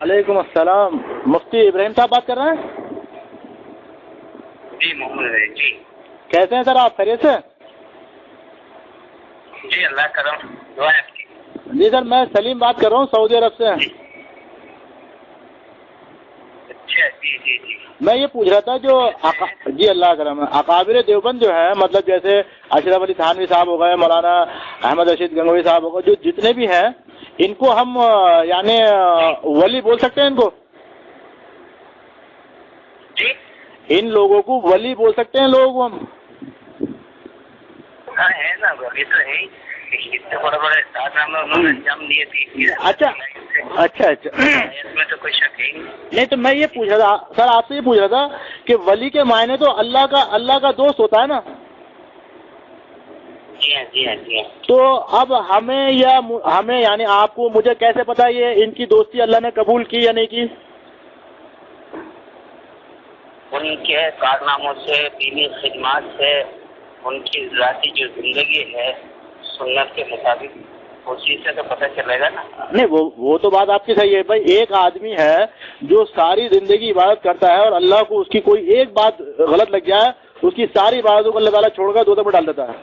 وعلیکم السلام، مفتی ابراہیم صاحب بات کر رہے ہیں؟ جی محمد جی، کیسے ہیں سر آپ؟ خیریت سے؟ جی اللہ کرم، دعا ہے آپ کی۔ جی سر، میں سلیم بات کر رہا ہوں سعودی عرب سے۔ اچھا جی جی جی، میں یہ پوچھ رہا تھا جی اللہ کرم، اکابر دیوبند جو ہے، مطلب جیسے اشرف علی تھانوی صاحب ہو گئے، مولانا احمد رشید گنگوئی صاحب ہو گئے، جو جتنے بھی ہیں ان کو ہم یعنی ولی بول سکتے ہیں؟ ان کو، جی ان لوگوں کو ولی بول سکتے ہیں لوگوں کو ہم؟ ہاں ہے نا، ابھی تو ہے ہی، اتنے بڑے بڑے کارنامے انہوں نے انجام دیے تھے۔ اچھا اچھا اچھا، اس میں تو کوئی شک ہے ہی نہیں تو میں یہ پوچھ رہا تھا سر، آپ سے یہ پوچھ رہا تھا کہ ولی کے معنی تو اللہ کا دوست ہوتا ہے نا؟ جی ہاں جی ہاں جی ہاں۔ تو اب ہمیں یعنی آپ کو مجھے کیسے پتا یہ ان کی دوستی اللہ نے قبول کی یا نہیں کی؟ ان کے کارناموں سے، دینی خدمات سے، ان کی ذاتی جو زندگی ہے سنت کے مطابق، اسی سے تو پتہ چلے گا نا۔ نہیں وہ تو بات آپ کی صحیح ہے بھائی، ایک آدمی ہے جو ساری زندگی عبادت کرتا ہے اور اللہ کو اس کی کوئی ایک بات غلط لگ جائے، اس کی ساری عبادتوں کو اللہ تعالیٰ چھوڑ کر دوزخ میں ڈال دیتا ہے،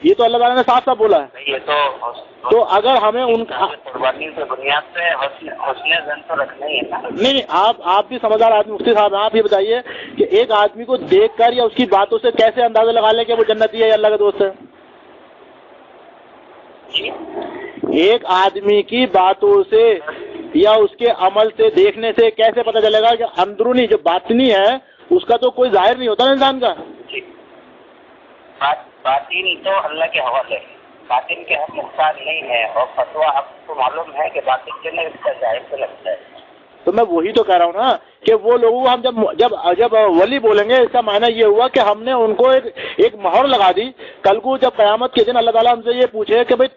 یہ تو اللہ تعالیٰ نے صاف صاف بولا ہے۔ یہ تو اگر ہمیں ان کا قربانی کی بنیاد پہ حسن ظن تو رکھنا ہی ہے نا۔ نہیں، آپ بھی سمجھدار آدمی مفتی صاحب ہیں، آپ یہ بتائیے کہ ایک آدمی کو دیکھ کر یا اس کی باتوں سے کیسے اندازہ لگا لیں کہ وہ جنتی ہے یا اللہ کا دوست ہے؟ جی ایک آدمی کی باتوں سے یا اس کے عمل سے، دیکھنے سے کیسے پتہ چلے گا کہ اندرونی جو باطنی ہے اس کا تو کوئی ظاہر نہیں ہوتا نا انسان کا؟ جی، باطن تو اللہ کے حوالے ہے، باطن کے ہم محتاج نہیں ہے، اور فتویٰ آپ کو معلوم ہے کہ باطن کے نہیں لگتا ہے، ظاہر سے لگتا ہے۔ تو میں وہی تو کہہ رہا ہوں نا کہ وہ لوگوں کو ہم جب ولی بولیں گے، اس کا معنی یہ ہوا کہ ہم نے ان کو ایک مہر لگا دی۔ کل کو جب قیامت کے دن اللہ تعالیٰ ہم سے یہ پوچھے کہ بھائی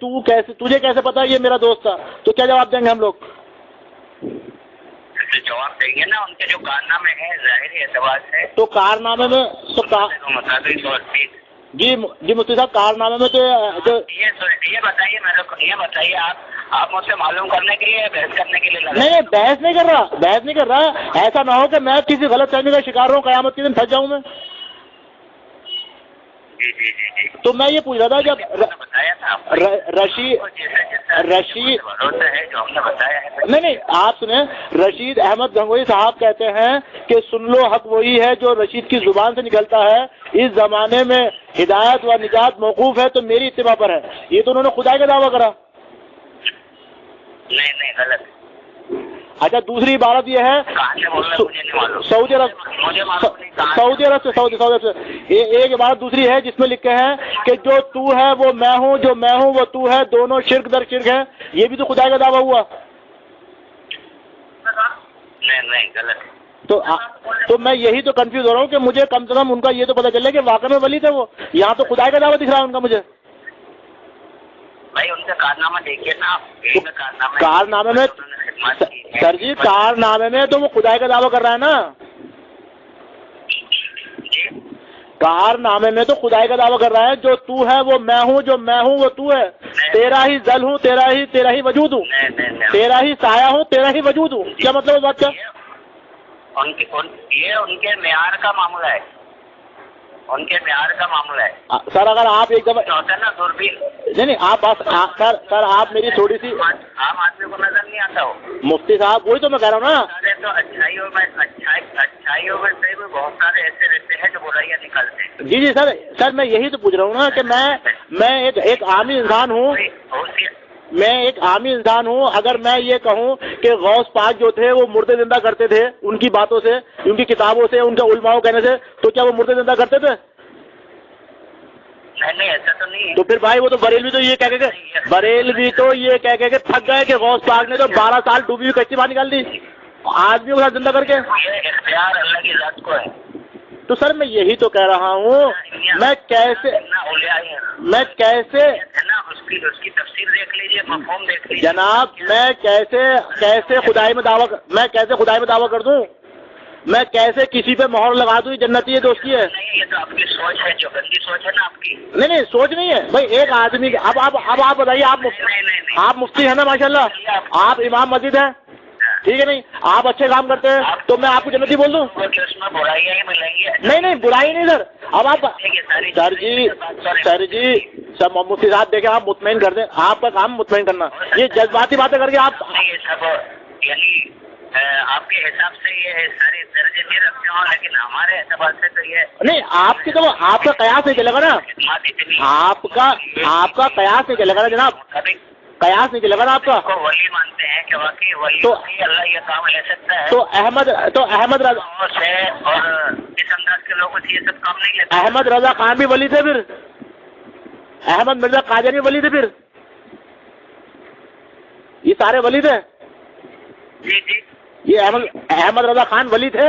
تجھے کیسے پتا یہ میرا دوست تھا، تو کیا جواب دیں گے ہم لوگ؟ جواب دیں گے نا، ان کے جو کارنامے ہیں ظاہری اعتبار سے، تو کارنامے میں مطابق اور جی مفتی صاحب، کارنامے میں تو یہ بتائیے آپ مجھ سے معلوم کرنے کے لیے، بحث کرنے کے لیے لگے؟ نہیں، بحث نہیں کر رہا، ایسا نہ ہو کہ میں کسی غلط فہمی کا شکار ہوں، قیامت کے دن پھنس جاؤں میں۔ جی جی جی جی، تو میں یہ پوچھ رہا تھا جب بتایا تھا رشید ہے جو ہم نے بتایا ہے۔ نہیں آپ سنیں، رشید احمد گنگوئی صاحب کہتے ہیں کہ سن لو حق وہی ہے جو رشید کی زبان سے نکلتا ہے، اس زمانے میں ہدایت و نجات موقوف ہے تو میری اتباع پر ہے۔ یہ تو انہوں نے خدا کا دعویٰ کرا۔ نہیں غلط۔ اچھا، دوسری عبارت یہ ہے سعودی عرب سے ایک عبارت دوسری ہے جس میں لکھے ہیں کہ جو تو ہے وہ میں ہوں، جو میں ہوں وہ تو ہے، دونوں شرک در شرک ہیں۔ یہ بھی تو خدا کا دعویٰ ہوا۔ نہیں غلط۔ تو میں یہی تو کنفیوز ہو رہا ہوں کہ مجھے کم سے کم ان کا یہ تو پتہ چلے کہ واقعی میں ولی تھے وہ، یہاں تو خدا کا دعویٰ دکھ رہا ہے ان کا مجھے۔ بھائی ان کا کارنامہ دیکھیے نا، کارنامے میں سر جی، کارنامے میں تو وہ خدا کا دعویٰ کر رہا ہے نا، کارنامے میں تو خدا کا دعویٰ کر رہا ہے، جو تو ہے وہ میں ہوں، جو میں ہوں وہ تو ہے، تیرا ہی ذل ہوں، تیرا ہی وجود ہوں، تیرا ہی سایہ ہوں، تیرا ہی وجود ہوں۔ کیا مطلب ہے بات کا؟ یہ ان کے معیار کا معاملہ ہے، ان کے معیار کا معاملہ ہے سر۔ اگر آپ ایک دفعہ ہوتا ہے نا دوربین، نہیں آپ بات سر آپ میری تھوڑی سی، عام آدمی کو نظر نہیں آتا ہو مفتی صاحب وہی تو میں کہہ رہا ہوں نا۔ تو اچھائیوں میں سے بھی بہت سارے ایسے رہتے ہیں جو برائیاں نکالتے ہیں۔ جی سر میں یہی تو پوچھ رہا ہوں نا کہ میں ایک عامی انسان ہوں، اگر میں یہ کہوں کہ غوث پاک جو تھے وہ مردے زندہ کرتے تھے، ان کی باتوں سے، ان کی کتابوں سے، ان کے علماء کہنے سے، تو کیا وہ مردے زندہ کرتے تھے؟ نہیں ایسا تو نہیں ہے۔ تو پھر بھائی وہ تو بریلوی تو یہ کہہ کے تھک گئے کہ غوث پاک نے تو 12 سال ڈوبی ہوئی کچی باہر نکال دی آدمیوں کے ساتھ زندہ کر کے۔ یہ اختیار اللہ کی ذات کو ہے۔ تو سر میں یہی تو کہہ رہا ہوں، میں کیسے اس کی تفسیر دیکھ لیجیے، مفہوم دیکھ لیجیے جناب، میں کیسے خدائی میں دعویٰ کر دوں؟ میں کیسے کسی پہ مہر لگا دوں یہ جنتی ہے دوستی ہے؟ نہیں، یہ تو آپ کی سوچ ہے، جو گندی سوچ ہے نا آپ کی۔ نہیں سوچ نہیں ہے بھائی، ایک آدمی اب آپ بتائیے، آپ مفتی ہیں نا ماشاءاللہ، آپ امام مسجد ہیں، ٹھیک ہے نہیں آپ اچھے کام کرتے ہیں تو میں آپ کو جنتی بول دوں؟ اس میں برائیاں ہی ملیں گی. نہیں برائی نہیں سر. اب آپ سر جی سب مفتی صاحب دیکھیں آپ مطمئن کر دیں, آپ کا کام مطمئن کرنا, یہ جذباتی باتیں کر کے آپ یہ سب یعنی آپ کے حساب سے یہ سارے درجے نہیں رکھتے ہوں, لیکن ہمارے اعتبار سے تو یہ نہیں آپ کی تو آپ کا قیاس نہیں چلے گا نا, آپ کا قیاس نہیں چلے گا نا جناب, قیاس نہیں چلے گا نا آپ کا. ولی مانتے ہیں کہ واقعی ولی تو اللہ یہ کام لے سکتا ہے. تو احمد رضا سے اور اس انداز کے لوگوں سے یہ سب کام نہیں لیتے. احمد رضا خان بھی ولی تھے, پھر احمد مرزا قادری ولی تھے, پھر یہ سارے ولی تھے. جی جی یہ احمد رضا خان ولی تھے.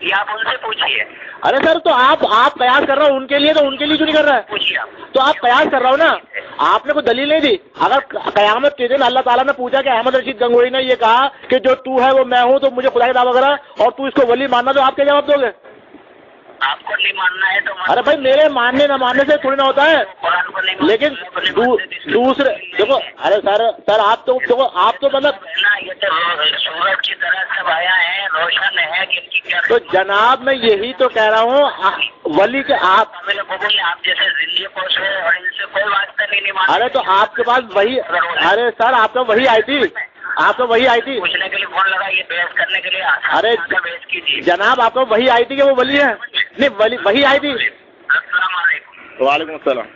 یہ آپ ان سے پوچھیے. ارے سر تو آپ قیاس کر رہا ہوں ان کے لیے, تو ان کے لیے کیوں نہیں کر رہا ہے؟ پوچھیے آپ. تو آپ قیاس کر رہا ہو نا, آپ نے کوئی دلیل نہیں دی. اگر قیامت کے دن اللہ تعالیٰ نے پوچھا کہ احمد رشید گنگوئی نے یہ کہا کہ جو تو ہے وہ میں ہوں, تو مجھے خدا کی دعویٰ کرا اور تو اس کو ولی ماننا, تو آپ کیا جواب دو گے؟ آپ کو نہیں ماننا ہے تو ارے بھائی میرے ماننے نہ ماننے سے تھوڑی نہ ہوتا ہے, قرآن کو نہیں لیکن دوسرے دیکھو. ارے سر آپ تو مطلب یہ تو سورج کی طرح سب آیا ہے, روشن ہے کہ ان کی کیا. تو جناب میں یہی تو کہہ رہا ہوں ولی کے آپ آپ جیسے زندگی پوش ہے اور ان سے کوئی واسطہ نہیں مانتے. ارے تو آپ کے پاس وہی, ارے سر آپ تو وہی آئی تھی, آپ تو وہی آئی تھی پوچھنے کے لیے فون لگا, یہ بحث کرنے کے لیے. ارے بحث کیجیے جناب, آپ تو وہی آئی تھی کہ وہ ولی ہے, نہیں وہی آئی تھی. السلام علیکم. وعلیکم السلام.